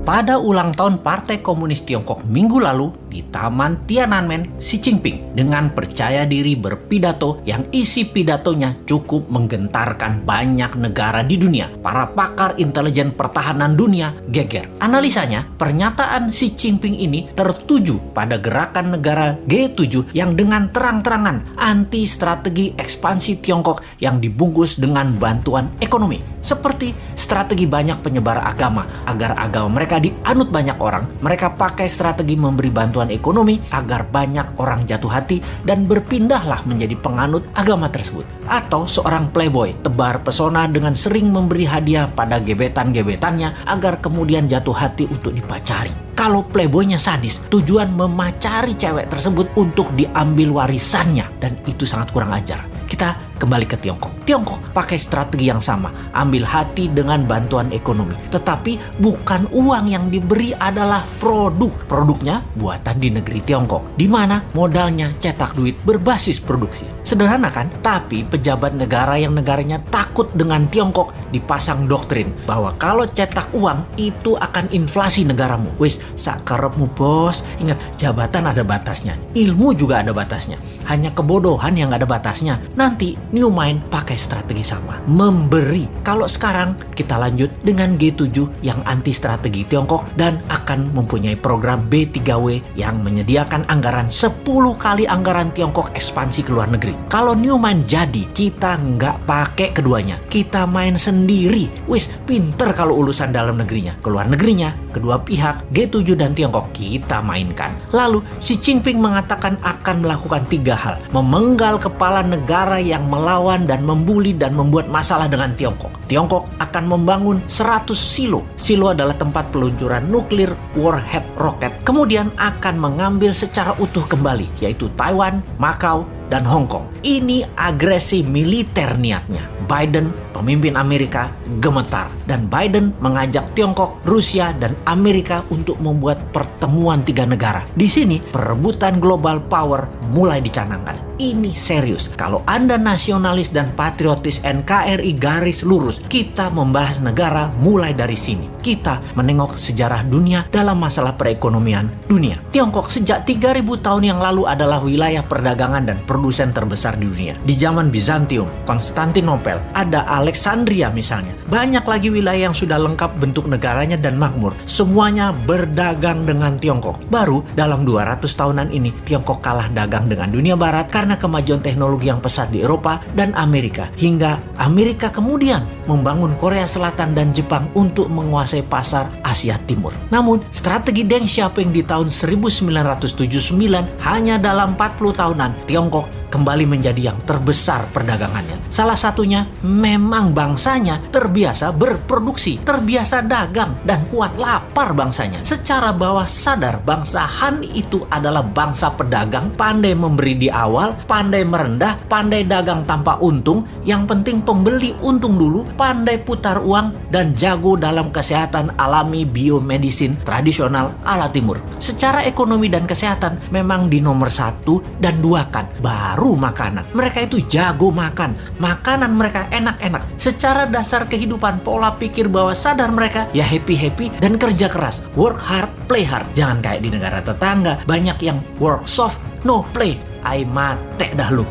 pada ulang tahun Partai Komunis Tiongkok minggu lalu di Taman Tiananmen, Xi Jinping dengan percaya diri berpidato yang isi pidatonya cukup menggentarkan banyak negara di dunia. Para pakar intelijen pertahanan dunia geger. Analisanya, pernyataan Xi Jinping ini tertuju pada gerakan negara G7 yang dengan terang-terangan anti strategi ekspansi Tiongkok yang dibungkus dengan bantuan ekonomi. Seperti strategi banyak penyebar agama agar agama mereka dianut banyak orang, mereka pakai strategi memberi bantuan ekonomi agar banyak orang jatuh hati dan berpindahlah menjadi penganut agama tersebut. Atau seorang playboy tebar pesona dengan sering memberi hadiah pada gebetan-gebetannya agar kemudian jatuh hati untuk dipacari. Kalau playboynya sadis, tujuan memacari cewek tersebut untuk diambil warisannya, dan itu sangat kurang ajar. Kita kembali ke Tiongkok. Tiongkok pakai strategi yang sama, ambil hati dengan bantuan ekonomi. Tetapi bukan uang yang diberi adalah produk. Produknya buatan di negeri Tiongkok, di mana modalnya cetak duit berbasis produksi. Sederhana kan? Tapi pejabat negara yang negaranya takut dengan Tiongkok dipasang doktrin bahwa kalau cetak uang itu akan inflasi negaramu. Wis, sakarepmu bos. Ingat, jabatan ada batasnya, ilmu juga ada batasnya. Hanya kebodohan yang ada batasnya. Nanti New Mind pakai strategi sama, memberi. Kalau sekarang kita lanjut dengan G7 yang anti strategi Tiongkok dan akan mempunyai program B3W yang menyediakan anggaran 10 kali anggaran Tiongkok ekspansi ke luar negeri. Kalau New Mind jadi, kita nggak pakai keduanya, kita main sendiri. Wis, pinter kalau urusan dalam negerinya. Ke luar negerinya, kedua pihak G7 dan Tiongkok kita mainkan. Lalu Xi Jinping mengatakan akan melakukan 3 hal. Memenggal kepala negara yang melawan dan membuli dan membuat masalah dengan Tiongkok. Tiongkok akan membangun 100 silo. Silo adalah tempat peluncuran nuklir warhead roket. Kemudian akan mengambil secara utuh kembali, yaitu Taiwan, Macau, dan Hong Kong. Ini agresi militer niatnya. Biden, pemimpin Amerika, gemetar. Dan Biden mengajak Tiongkok, Rusia, dan Amerika untuk membuat pertemuan 3 negara. Di sini, perebutan global power mulai dicanangkan. Ini serius. Kalau Anda nasionalis dan patriotis NKRI garis lurus, kita membahas negara mulai dari sini. Kita menengok sejarah dunia dalam masalah perekonomian dunia. Tiongkok sejak 3000 tahun yang lalu adalah wilayah perdagangan dan produsen terbesar di dunia. Di zaman Bizantium, Konstantinopel, ada Alexandria misalnya. Banyak lagi wilayah yang sudah lengkap bentuk negaranya dan makmur. Semuanya berdagang dengan Tiongkok. Baru dalam 200 tahunan ini, Tiongkok kalah dagang dengan dunia barat karena kemajuan teknologi yang pesat di Eropa dan Amerika. Hingga Amerika kemudian membangun Korea Selatan dan Jepang untuk menguasai pasar Asia Timur. Namun, strategi Deng Xiaoping di tahun 1979 hanya dalam 40 tahunan, Tiongkok kembali menjadi yang terbesar perdagangannya. Salah satunya memang bangsanya terbiasa berproduksi, terbiasa dagang, dan kuat lapar bangsanya. Secara bawah sadar, bangsa Han itu adalah bangsa pedagang, pandai memberi di awal, pandai merendah, pandai dagang tanpa untung, yang penting pembeli untung dulu, pandai putar uang, dan jago dalam kesehatan alami biomedisin tradisional ala timur. Secara ekonomi dan kesehatan memang di nomor 1 dan 2 kan, baru makanan. Mereka itu jago makan. Makanan mereka enak-enak. Secara dasar kehidupan, pola pikir bawah sadar mereka ya happy-happy dan kerja keras. Work hard, play hard. Jangan kayak di negara tetangga, banyak yang work soft, no play. Ai mate dah lu.